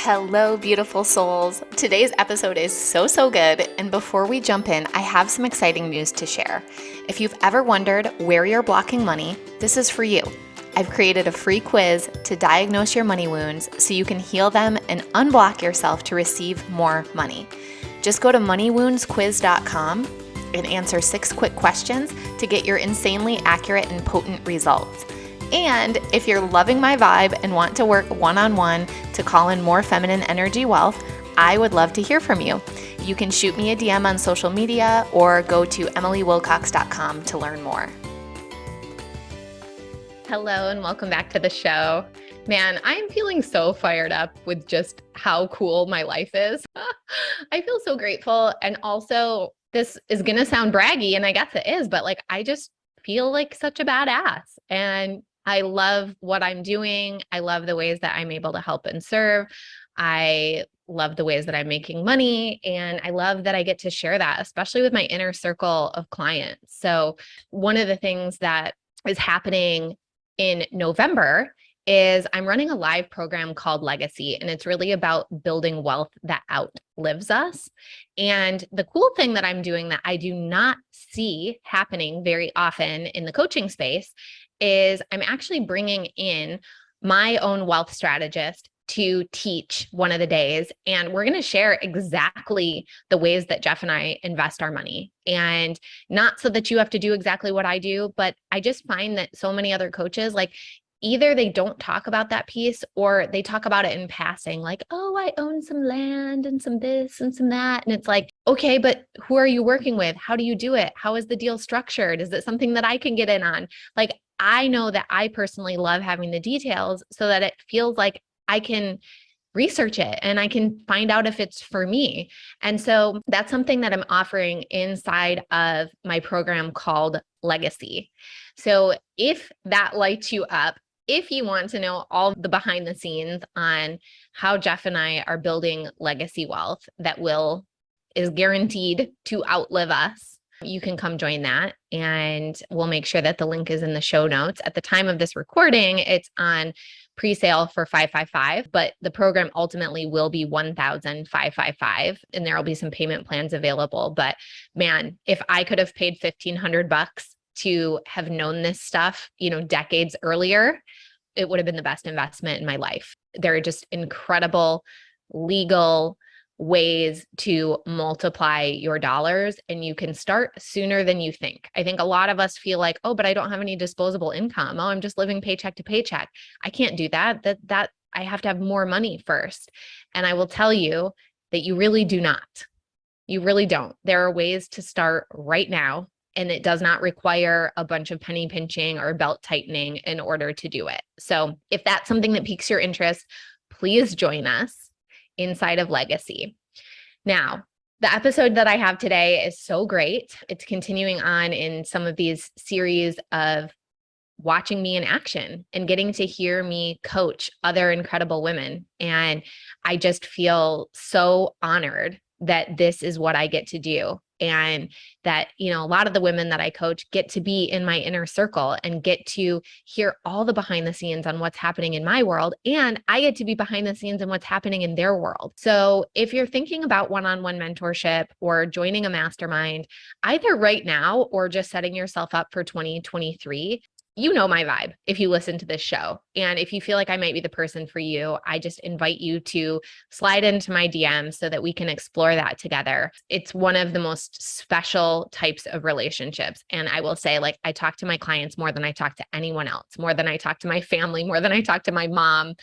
Hello, beautiful souls. Today's episode is so good. And before we jump in, I have some exciting news to share. If you've ever wondered where you're blocking money, this is for you. I've created a free quiz to diagnose your money wounds so you can heal them and unblock yourself to receive more money. Just go to moneywoundsquiz.com and answer 6 quick questions to get your insanely accurate and potent results. And if you're loving my vibe and want to work one-on-one to call in more feminine energy wealth, I would love to hear from you. You can shoot me a DM on social media or go to emilywilcox.com to learn more. Hello and welcome back to the show. Man, I'm feeling so fired up with just how cool my life is. I feel so grateful. And also, this is going to sound braggy, and I guess it is, but I just feel like such a badass. And I love what I'm doing. I love the ways that I'm able to help and serve. I love the ways that I'm making money. And I love that I get to share that, especially with my inner circle of clients. So one of the things that is happening in November is I'm running a live program called Legacy, and it's really about building wealth that outlives us. And the cool thing that I'm doing that I do not see happening very often in the coaching space is I'm actually bringing in my own wealth strategist to teach one of the days. And we're going to share exactly the ways that Jeff and I invest our money. And not so that you have to do exactly what I do, but I just find that so many other coaches, either they don't talk about that piece or they talk about it in passing, oh, I own some land and some this and some that. And it's okay, but who are you working with? How do you do it? How is the deal structured? Is it something that I can get in on? I know that I personally love having the details so that it feels like I can research it and I can find out if it's for me. And so that's something that I'm offering inside of my program called Legacy. So if that lights you up, if you want to know all the behind the scenes on how Jeff and I are building legacy wealth that is guaranteed to outlive us, you can come join that, and we'll make sure that the link is in the show notes. At the time of this recording, it's on pre-sale for $555, but the program ultimately will be $1,555, and there will be some payment plans available. But man, if I could have paid $1,500 to have known this stuff, decades earlier, it would have been the best investment in my life. There are just incredible legal ways to multiply your dollars, and you can start sooner than you think. I think a lot of us feel like, oh, but I don't have any disposable income. Oh, I'm just living paycheck to paycheck. I can't do that. That I have to have more money first. And I will tell you that you really do not. You really don't. There are ways to start right now, and it does not require a bunch of penny pinching or belt tightening in order to do it. So if that's something that piques your interest, please join us inside of Legacy. Now, the episode that I have today is so great. It's continuing on in some of these series of watching me in action and getting to hear me coach other incredible women. And I just feel so honored that this is what I get to do. And that, a lot of the women that I coach get to be in my inner circle and get to hear all the behind the scenes on what's happening in my world. And I get to be behind the scenes in what's happening in their world. So if you're thinking about one-on-one mentorship or joining a mastermind, either right now or just setting yourself up for 2023, you know my vibe if you listen to this show. And if you feel like I might be the person for you, I just invite you to slide into my DM so that we can explore that together. It's one of the most special types of relationships. And I will say, I talk to my clients more than I talk to anyone else, more than I talk to my family, more than I talk to my mom.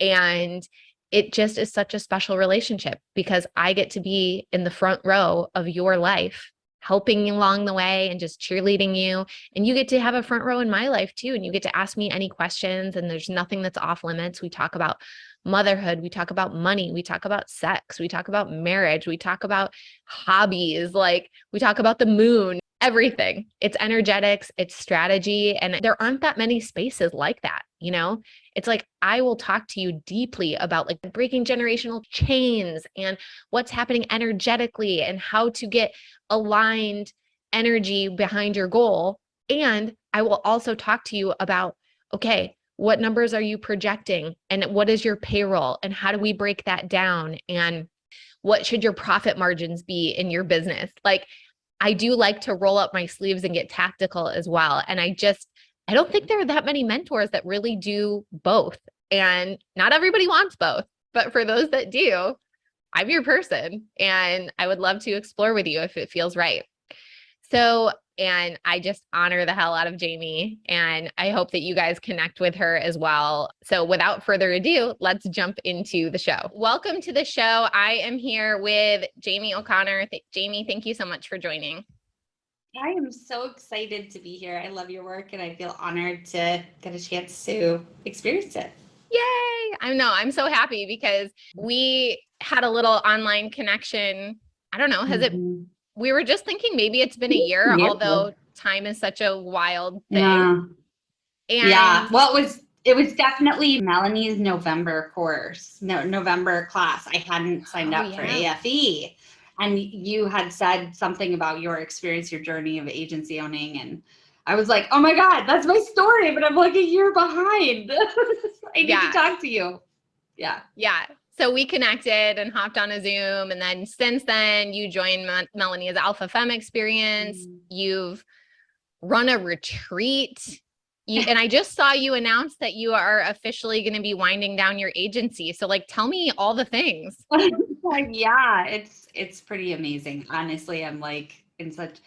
And it just is such a special relationship because I get to be in the front row of your life, helping you along the way and just cheerleading you. And you get to have a front row in my life too. And you get to ask me any questions, and there's nothing that's off limits. We talk about motherhood. We talk about money. We talk about sex. We talk about marriage. We talk about hobbies. We talk about the moon, everything. It's energetics, it's strategy. And there aren't that many spaces like that. It's I will talk to you deeply about breaking generational chains and what's happening energetically and how to get aligned energy behind your goal. And I will also talk to you about, okay, what numbers are you projecting? And what is your payroll? And how do we break that down? And what should your profit margins be in your business? Like, I do like to roll up my sleeves and get tactical as well. And I don't think there are that many mentors that really do both. And not everybody wants both, but for those that do, I'm your person and I would love to explore with you if it feels right. So, and I just honor the hell out of Jaime, and I hope that you guys connect with her as well. So without further ado, let's jump into the show. Welcome to the show. I am here with Jaime OConnor. Jaime, thank you so much for joining. I am so excited to be here. I love your work and I feel honored to get a chance to experience it. Yay! I'm so happy because we had a little online connection. I don't know, we were just thinking maybe it's been a year, although time is such a wild thing. Yeah. Well, it was definitely Melanie's November class. I hadn't signed up for AFE. And you had said something about your experience, your journey of agency owning. And I was like, oh my God, that's my story, but I'm like a year behind. I need to talk to you. Yeah. Yeah. So we connected and hopped on a Zoom. And then since then, you joined Melanie's Alpha Femme experience. You've run a retreat. And I just saw you announce that you are officially going to be winding down your agency. So like, tell me all the things. Yeah, it's pretty amazing. Honestly, I'm like in such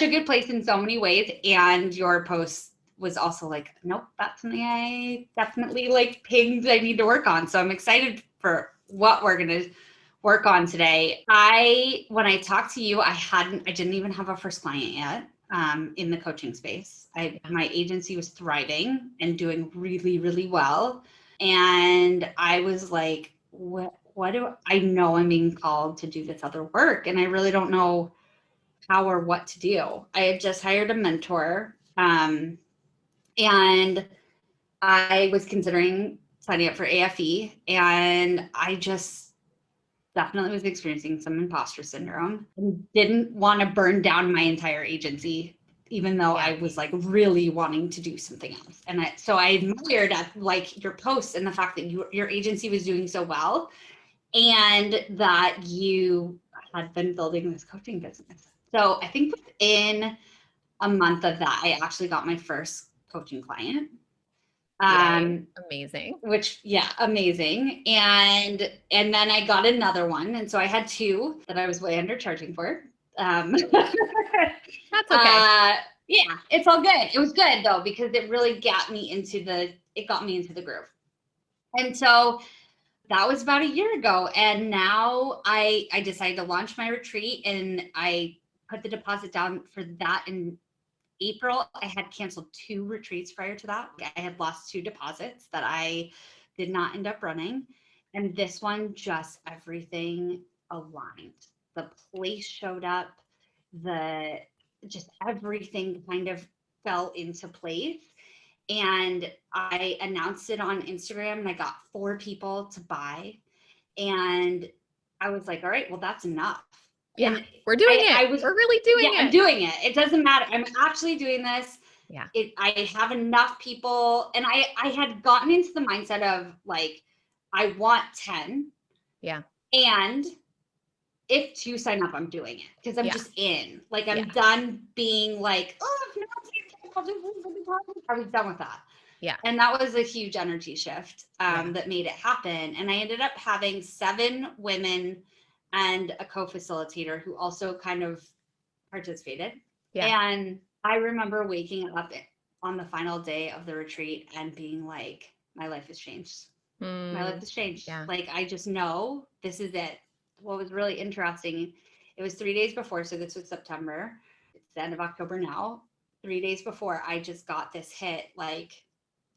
a good place in so many ways. And your post was also like, nope, that's something I definitely like pinged I need to work on. So I'm excited for what we're going to work on today. When I talked to you, I didn't even have a first client yet in the coaching space. My agency was thriving and doing really, really well. And I was like, what do I know I'm being called to do this other work? And I really don't know how or what to do. I had just hired a mentor, and I was considering signing up for AFE, and I just definitely was experiencing some imposter syndrome and didn't want to burn down my entire agency, even though I was like really wanting to do something else. And so I admired at like your posts and the fact that your agency was doing so well and that you had been building this coaching business. So I think within a month of that, I actually got my first coaching client. Amazing. Amazing. And then I got another one. And so I had two that I was way undercharging for. That's okay. Yeah, it's all good. It was good though, because it really got me into the groove. And so that was about a year ago. And now I decided to launch my retreat, and I put the deposit down for that in April. I had canceled 2 retreats prior to that. I had lost 2 deposits that I did not end up running. And this one, just everything aligned. The place showed up, just everything kind of fell into place. And I announced it on Instagram, and I got 4 people to buy. And I was like, all right, well, that's enough. Yeah, we're doing it. We're really doing it. I'm doing it. It doesn't matter. I'm actually doing this. Yeah. I have enough people. And I had gotten into the mindset of like, I want 10. Yeah. And if 2 sign up, I'm doing it because I'm just in. Like, I'm done being like, oh, no, I was done with that. Yeah. And that was a huge energy shift that made it happen. And I ended up having 7 women and a co-facilitator who also kind of participated. Yeah. And I remember waking up on the final day of the retreat and being like, my life has changed. My life has changed. Yeah. Like, I just know this is it. What was really interesting, it was 3 days before. So this was September. It's the end of October now. 3 days before, I just got this hit, like,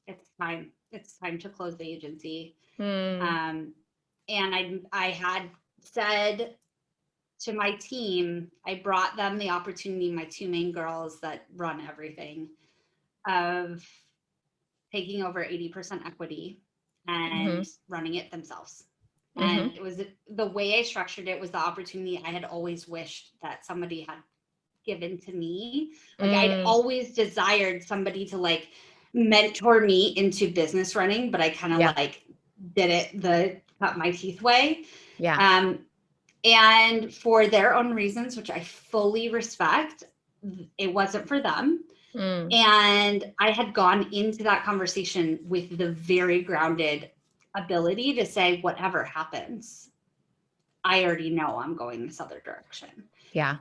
it's time to close the agency. And I had said to my team, I brought them the opportunity, my 2 main girls that run everything, of taking over 80% equity and running it themselves. And it was the way I structured it was the opportunity I had always wished that somebody had given to me. Like, I'd always desired somebody to like mentor me into business running, but I kind of like did it the cut my teeth way. Yeah. And for their own reasons, which I fully respect, it wasn't for them. And I had gone into that conversation with the very grounded ability to say, whatever happens, I already know I'm going this other direction. Yeah.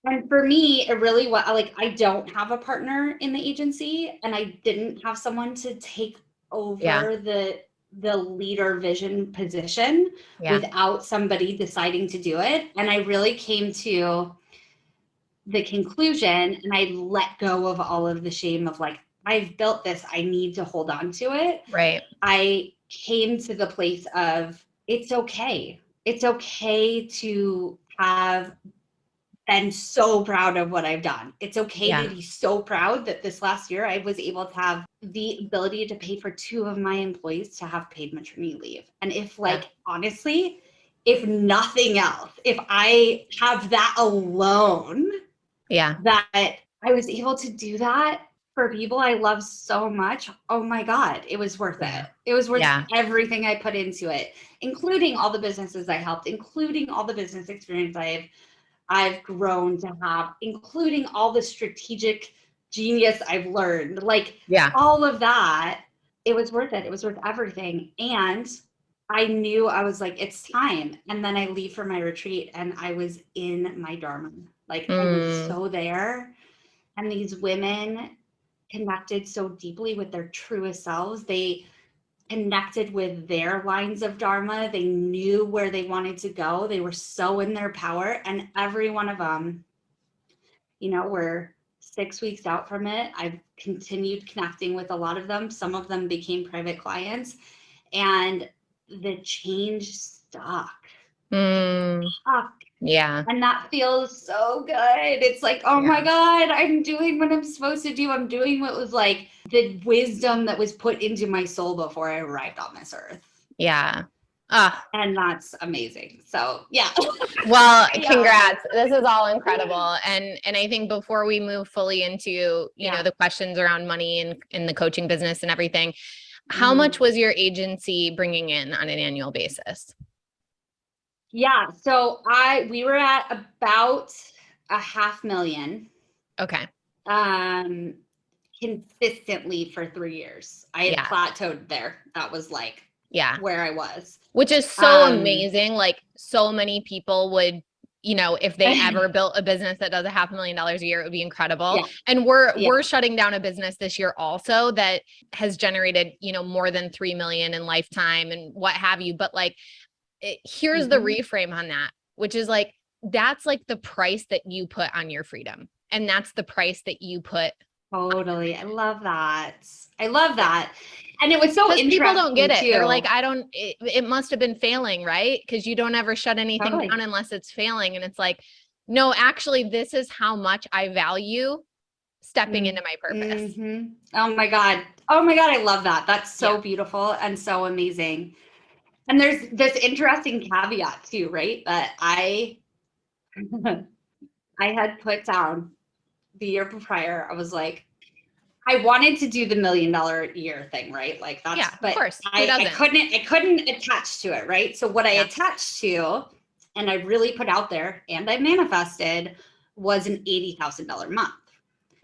And for me, it really was like, I don't have a partner in the agency, and I didn't have someone to take over the leader vision position without somebody deciding to do it. And I really came to the conclusion, and I let go of all of the shame of like, I've built this, I need to hold on to it. Right. I came to the place of, it's okay. It's okay to have been so proud of what I've done. It's okay to be so proud that this last year I was able to have the ability to pay for 2 of my employees to have paid maternity leave. And if like, honestly, if nothing else, if I have that alone, that I was able to do that for people I love so much. Oh my God, it was worth it. It was worth everything I put into it, including all the businesses I helped, including all the business experience I've grown to have, including all the strategic genius I've learned, like all of that. It was worth it. It was worth everything. And I knew, I was like, it's time. And then I leave for my retreat, and I was in my Dharma. Like I was so there. And these women connected so deeply with their truest selves. They connected with their lines of Dharma. They knew where they wanted to go. They were so in their power. And every one of them, you know, we're 6 weeks out from it. I've continued connecting with a lot of them. Some of them became private clients, and the change stuck. Yeah. And that feels so good. It's like, oh my God, I'm doing what I'm supposed to do. I'm doing what was like the wisdom that was put into my soul before I arrived on this earth. Yeah. And that's amazing. So yeah. Well, congrats. This is all incredible. And I think before we move fully into, you know, the questions around money and in the coaching business and everything, how much was your agency bringing in on an annual basis? Yeah. So we were at about $500,000. Okay. Consistently for 3 years. I had plateaued there. That was like where I was. Which is so amazing. Like so many people would, you know, if they ever built a business that does $500,000 a year, it would be incredible. And we're shutting down a business this year also that has generated, you know, more than 3 million in lifetime and what have you. But like, here's the reframe on that, which is like, that's like the price that you put on your freedom. And that's the price that you put. Totally. I love that. I love that. And it was so interesting. People don't get it. Too. They're like, it must have been failing, right? Because you don't ever shut anything down unless it's failing. And it's like, no, actually, this is how much I value stepping into my purpose. Oh my God. Oh my God. I love that. That's so beautiful and so amazing. And there's this interesting caveat too, right? That I had put down the year prior. I was like, I wanted to do the $1 million a year thing, right? Like that's, but of course. I couldn't attach to it, right? So what I attached to, and I really put out there and I manifested, was an $80,000 month,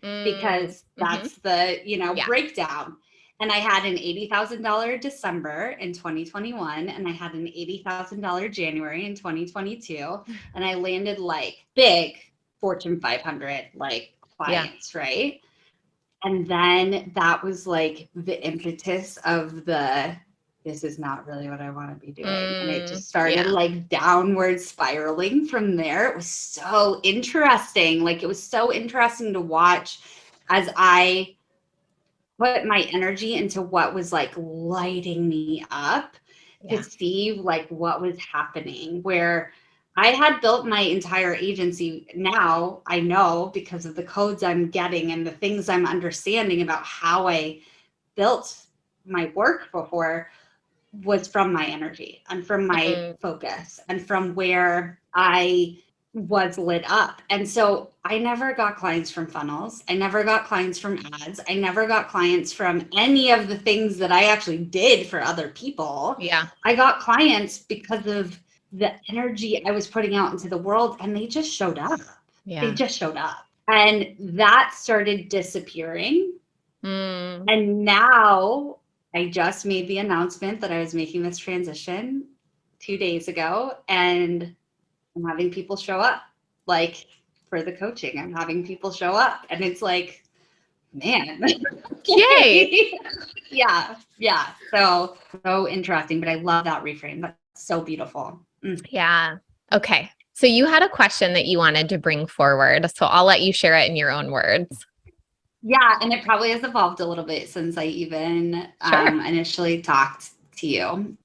because that's the, you know, breakdown. And I had an $80,000 December in 2021, and I had an $80,000 January in 2022, and I landed like big Fortune 500 like clients, right? And then that was like the impetus of this is not really what I want to be doing. And it just started like downward spiraling from there. It was so interesting. Like it was so interesting to watch as I put my energy into what was like lighting me up, to see like what was happening, where I had built my entire agency. Now I know, because of the codes I'm getting and the things I'm understanding about how I built my work before, was from my energy and from my focus and from where I was lit up. And so I never got clients from funnels. I never got clients from ads. I never got clients from any of the things that I actually did for other people. Yeah. I got clients because of the energy I was putting out into the world, and they just showed up. Yeah. They just showed up. And that started disappearing. And now I just made the announcement that I was making this transition 2 days ago, and I'm having people show up, like for the coaching. I'm having people show up, and it's like, man, yay! yeah. So interesting, but I love that reframe. That's so beautiful. Yeah. Okay. So you had a question that you wanted to bring forward, so I'll let you share it in your own words. Yeah, and it probably has evolved a little bit since I even initially talked to you.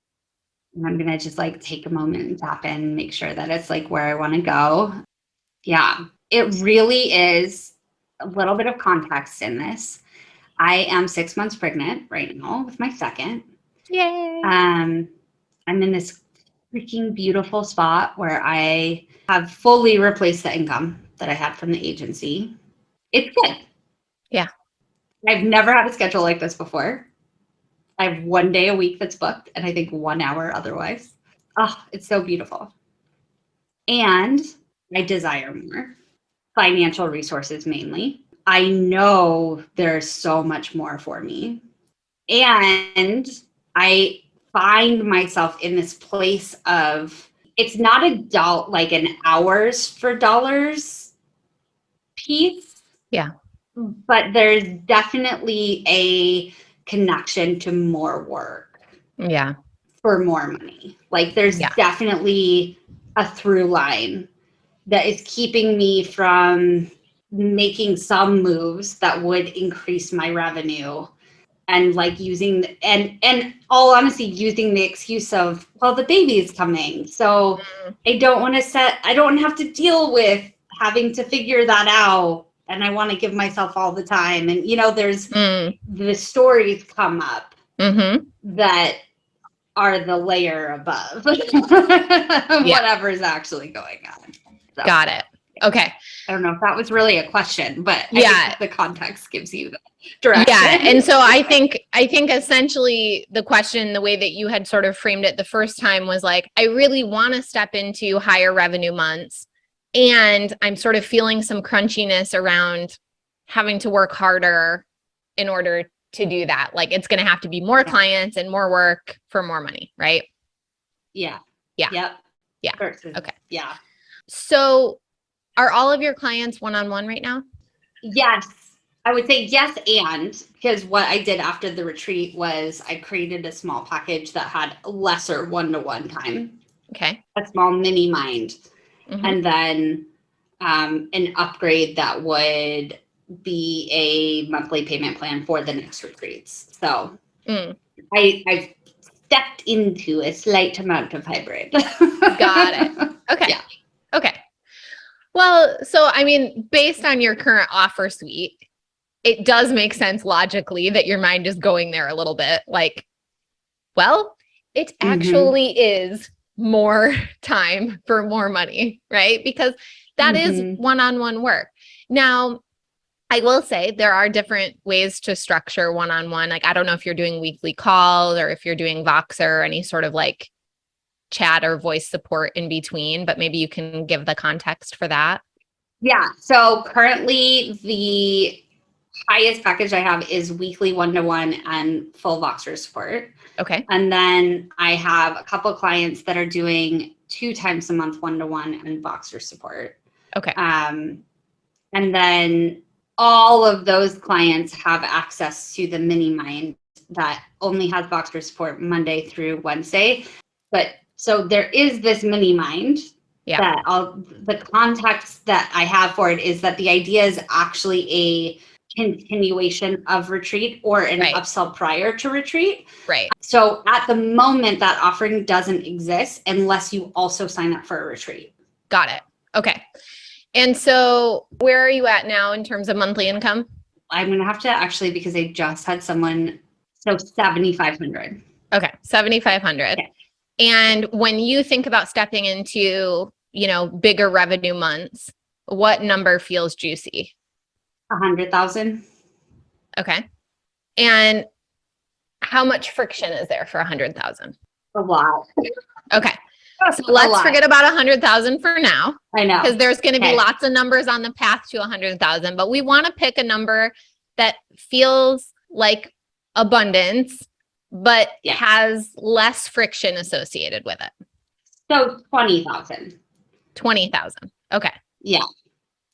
I'm going to just like take a moment and tap in, make sure that it's like where I want to go. Yeah, it really is a little bit of context in this. I am 6 months pregnant right now with my second. Yay. I'm in this freaking beautiful spot where I have fully replaced the income that I had from the agency. It's good. Yeah. I've never had a schedule like this before. I have 1 day a week that's booked, and I think 1 hour otherwise. Oh, it's so beautiful. And I desire more financial resources mainly. I know there's so much more for me. And I find myself in this place of, it's not like an hours for dollars piece. Yeah. But there's definitely a connection to more work. Yeah. For more money. Like there's definitely a through line that is keeping me from making some moves that would increase my revenue, and like using and all honesty, using the excuse of, well, the baby is coming, so I don't have to deal with having to figure that out, and I want to give myself all the time. And there's the stories come up that are the layer above whatever's actually going on. So, got it. Okay. I don't know if that was really a question, but I think the context gives you the direction. Yeah. And so I think essentially the question, the way that you had sort of framed it the first time, was like, I really want to step into higher revenue months, and I'm sort of feeling some crunchiness around having to work harder in order to do that. Like it's going to have to be more clients and more work for more money, right? Yeah. Yeah. Yep. Yeah. Okay. Yeah. So are all of your clients one-on-one right now? Yes. I would say yes, and because what I did after the retreat was I created a small package that had lesser one-to-one time. Okay. A small mini mind. And then an upgrade that would be a monthly payment plan for the next retreats. So I've stepped into a slight amount of hybrid. Got it. Okay. Yeah. Okay. Well, so I mean, based on your current offer suite, it does make sense logically that your mind is going there a little bit. Like, well, it actually is more time for more money, right? Because that is one-on-one work. Now, I will say there are different ways to structure one-on-one. Like, I don't know if you're doing weekly calls or if you're doing Voxer or any sort of like chat or voice support in between, but maybe you can give the context for that. Yeah. So currently the highest package I have is weekly one-to-one and full Voxer support. Okay. And then I have a couple of clients that are doing 2 times a month one-to-one and Voxer support. Okay. And then all of those clients have access to the mini mind that only has Voxer support Monday through Wednesday. But so there is this mini mind that the context that I have for it is that the idea is actually a continuation of retreat or an upsell prior to retreat. Right. So at the moment, that offering doesn't exist unless you also sign up for a retreat. Got it. Okay. And so where are you at now in terms of monthly income? I'm going to have to actually, because I just had someone, so 7,500. Okay. 7,500. Okay. And when you think about stepping into bigger revenue months, what number feels juicy? 100,000. Okay. And how much friction is there for 100,000? A lot. Okay. So let's forget about 100,000 for now. I know. Because there's going to be lots of numbers on the path to 100,000, but we want to pick a number that feels like abundance, but has less friction associated with it. So 20,000. 20,000. Okay. Yeah.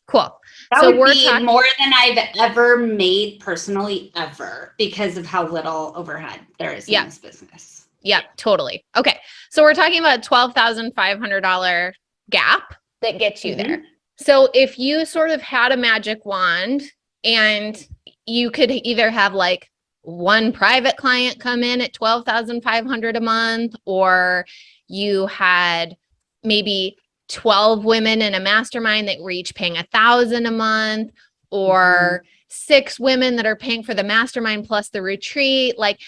Cool. That would be more than I've ever made personally ever because of how little overhead there is in this business. Yep, totally. Okay. So we're talking about $12,500 gap that gets you there. So if you sort of had a magic wand and you could either have like one private client come in at $12,500 a month, or you had maybe 12 women in a mastermind that were each paying $1,000 a month, or 6 women that are paying for the mastermind plus the retreat. Like,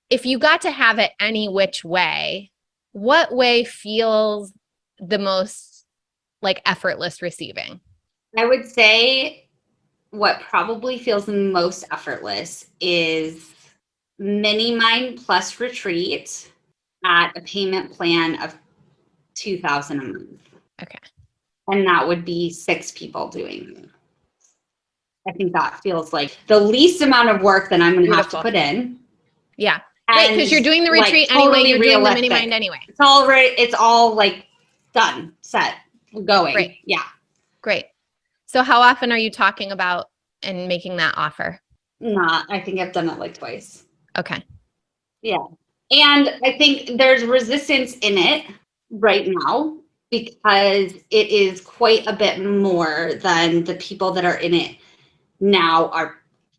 if you got to have it any which way, what way feels the most like effortless receiving? I would say what probably feels the most effortless is mini mind plus retreat at a payment plan of $2,000 a month. Okay. And that would be 6 people doing it. I think that feels like the least amount of work that I'm going to have to put in. Yeah. Right, because you're doing the retreat anyway, you're doing the mini mind anyway. It's all like done, set, going. Great. Yeah. Great. So how often are you talking about and making that offer? I think I've done it like twice. Okay. Yeah. And I think there's resistance in it right now because it is quite a bit more than the people that are in it now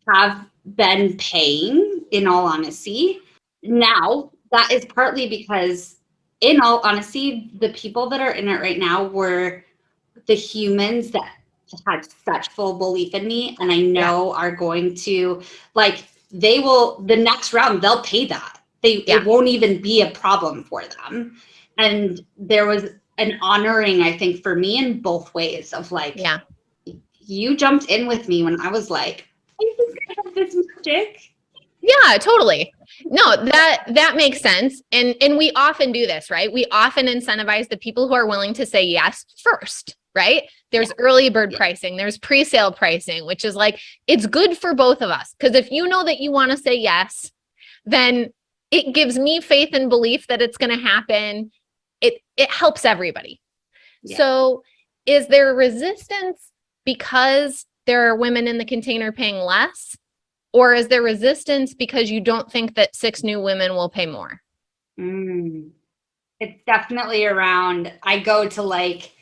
have been paying, in all honesty. Now, that is partly because, in all honesty, the people that are in it right now were the humans that had such full belief in me, and I know are going to, like, the next round, they'll pay that. It won't even be a problem for them. And there was an honoring, I think, for me in both ways of like, you jumped in with me when I was like, I think I have this magic. Yeah, totally. No, that makes sense. And we often do this, right? We often incentivize the people who are willing to say yes first, right? There's early bird pricing, there's pre-sale pricing, which is like, it's good for both of us. Because if you know that you want to say yes, then it gives me faith and belief that it's going to happen. It helps everybody. Yeah. So is there resistance because there are women in the container paying less? Or is there resistance because you don't think that 6 new women will pay more? It's definitely around, I go to like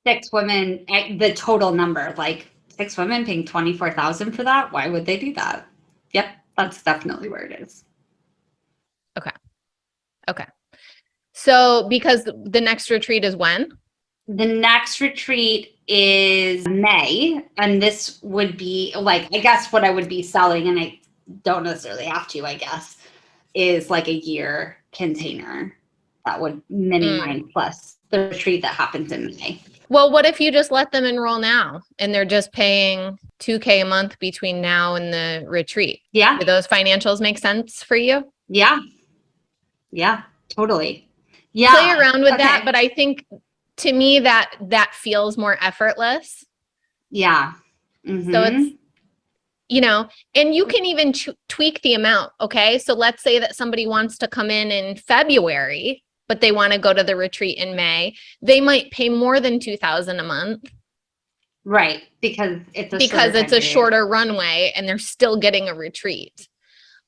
6 women, the total number, like 6 women paying $24,000 for that. Why would they do that? Yep, that's definitely where it is. Okay. So because the next retreat is when? The next retreat is May, and this would be like, I guess what I would be selling, and I don't necessarily have to, I guess, is like a year container that would mini mind plus the retreat that happens in May. Well, what if you just let them enroll now and they're just paying $2,000 a month between now and the retreat? Yeah. Do those financials make sense for you? Yeah. Yeah, totally. Yeah. Play around with that, but I think to me that feels more effortless. Yeah. So it's, and you can even tweak the amount. Okay. So let's say that somebody wants to come in February, but they want to go to the retreat in May. They might pay more than $2,000 a month. Right. Because it's a shorter runway and they're still getting a retreat.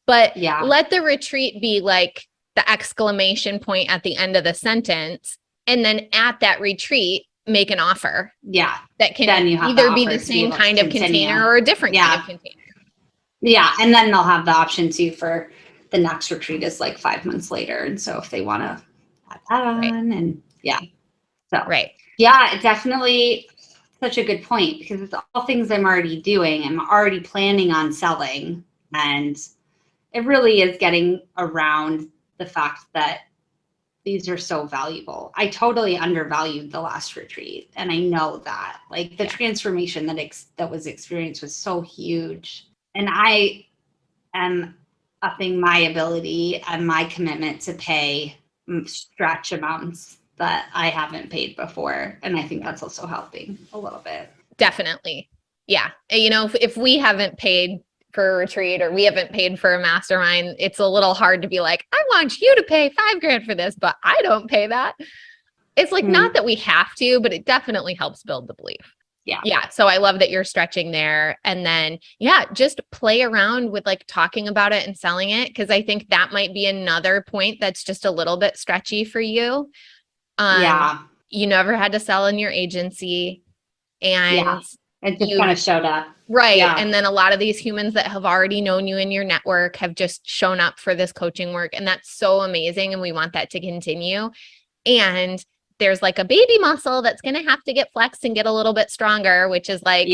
But let the retreat be like the exclamation point at the end of the sentence. And then at that retreat, make an offer. Yeah. That can either be the same kind of container or a different kind of container. Yeah. And then they'll have the option too for the next retreat is like 5 months later. And so if they want to add that on and it's definitely such a good point because it's all things I'm already doing. I'm already planning on selling. And it really is getting around the fact that these are so valuable. I totally undervalued the last retreat. And I know that, like, the transformation that was experienced was so huge. And I am upping my ability and my commitment to pay stretch amounts that I haven't paid before. And I think that's also helping a little bit. Definitely. Yeah. You know, if we haven't paid for a retreat or we haven't paid for a mastermind, it's a little hard to be like, I want you to pay $5,000 for this, but I don't pay that. It's like, not that we have to, but it definitely helps build the belief. Yeah. Yeah. So I love that you're stretching there. And then, just play around with like talking about it and selling it. Cause I think that might be another point that's just a little bit stretchy for you. You never had to sell in your agency, and it just kind of showed up. Right. Yeah. And then a lot of these humans that have already known you in your network have just shown up for this coaching work. And that's so amazing. And we want that to continue. And there's like a baby muscle that's going to have to get flexed and get a little bit stronger, which is like,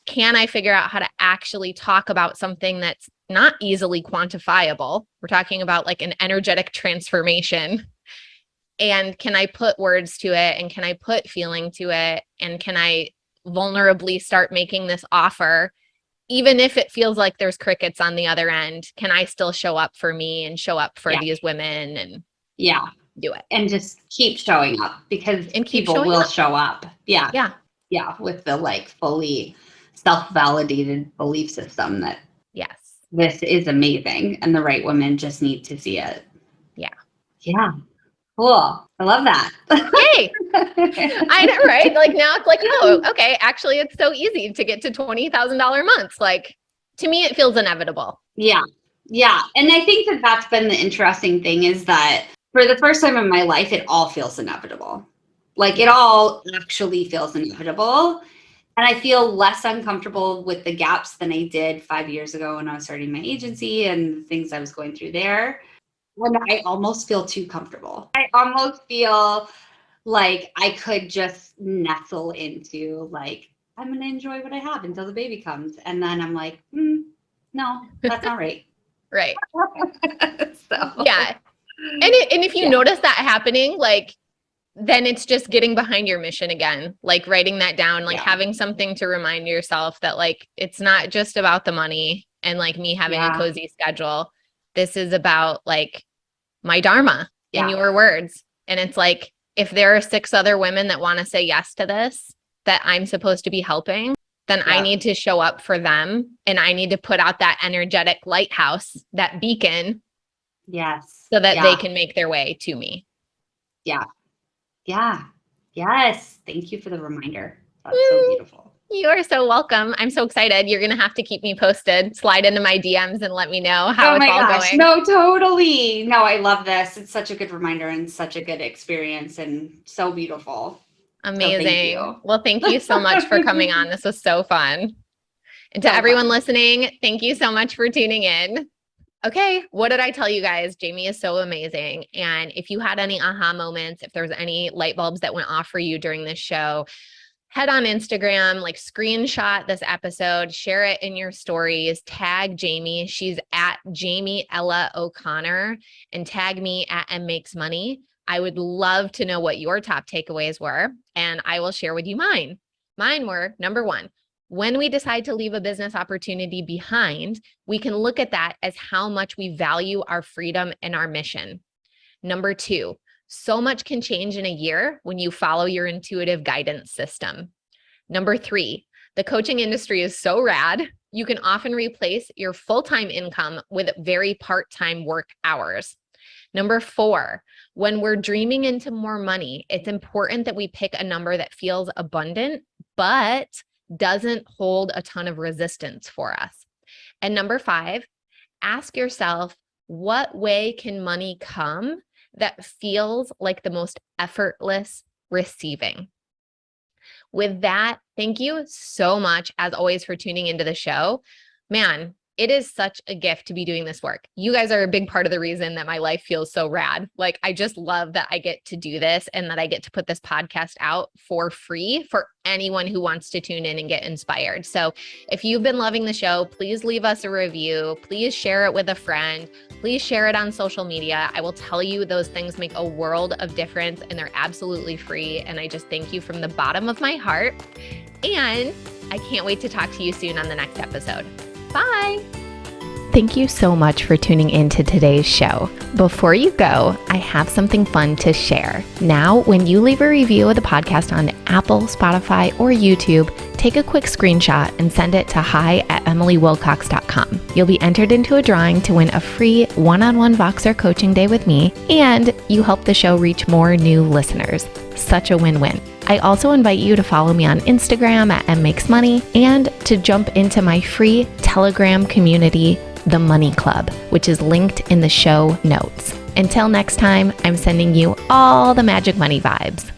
can I figure out how to actually talk about something that's not easily quantifiable? We're talking about like an energetic transformation. And can I put words to it? And can I put feeling to it? And can I vulnerably start making this offer, even if it feels like there's crickets on the other end? Can I still show up for me and show up for these women and do it? And just keep showing up, because people will show up. Yeah. With the like fully self-validated belief system that this is amazing and the right women just need to see it. Yeah. Cool. I love that. Yay. I know, right? Like now it's like, oh, okay. Actually, it's so easy to get to $20,000 months. Like, to me, it feels inevitable. Yeah. And I think that that's been the interesting thing, is that for the first time in my life, it all feels inevitable. Like it all actually feels inevitable. And I feel less uncomfortable with the gaps than I did 5 years ago when I was starting my agency and the things I was going through there. When I almost feel too comfortable. I almost feel like I could just nestle into like, I'm going to enjoy what I have until the baby comes. And then I'm like, no, that's not right. Right. Yeah. And if you notice that happening, like, then it's just getting behind your mission again, like writing that down, like having something to remind yourself that like, it's not just about the money and like me having a cozy schedule. This is about like my dharma, in your words. And it's like, if there are 6 other women that want to say yes to this, that I'm supposed to be helping, then I need to show up for them. And I need to put out that energetic lighthouse, that beacon. Yes. So that they can make their way to me. Yeah. Yes. Thank you for the reminder. That's so beautiful. You are so welcome. I'm so excited. You're going to have to keep me posted. Slide into my DMs and let me know how it's all going. No, totally. No, I love this. It's such a good reminder and such a good experience and so beautiful. Amazing. So thank you. Well, thank you so much for coming on. This was so fun. And to everyone listening, thank you so much for tuning in. Okay, what did I tell you guys? Jaime is so amazing. And if you had any aha moments, if there's any light bulbs that went off for you during this show, head on Instagram, like screenshot this episode, share it in your stories, tag Jaime. She's at Jaime OConnor, and tag me at mmakesmoney. I would love to know what your top takeaways were, and I will share with you mine. Mine were, number 1, when we decide to leave a business opportunity behind, we can look at that as how much we value our freedom and our mission. Number 2, so much can change in a year when you follow your intuitive guidance system. Number 3, the coaching industry is so rad. You can often replace your full-time income with very part-time work hours. Number 4, when we're dreaming into more money, it's important that we pick a number that feels abundant, but doesn't hold a ton of resistance for us. And number 5, ask yourself, what way can money come that feels like the most effortless receiving? With that, thank you so much, as always, for tuning into the show. Man, it is such a gift to be doing this work. You guys are a big part of the reason that my life feels so rad. Like, I just love that I get to do this and that I get to put this podcast out for free for anyone who wants to tune in and get inspired. So if you've been loving the show, please leave us a review. Please share it with a friend. Please share it on social media. I will tell you, those things make a world of difference and they're absolutely free. And I just thank you from the bottom of my heart. And I can't wait to talk to you soon on the next episode. Bye. Thank you so much for tuning in to today's show. Before you go, I have something fun to share. Now, when you leave a review of the podcast on Apple, Spotify, or YouTube, take a quick screenshot and send it to hi@emilywilcox.com. You'll be entered into a drawing to win a free one-on-one Voxer coaching day with me, and you help the show reach more new listeners. Such a win-win. I also invite you to follow me on Instagram at mmakesmoney and to jump into my free Telegram community, The Money Club, which is linked in the show notes. Until next time, I'm sending you all the magic money vibes.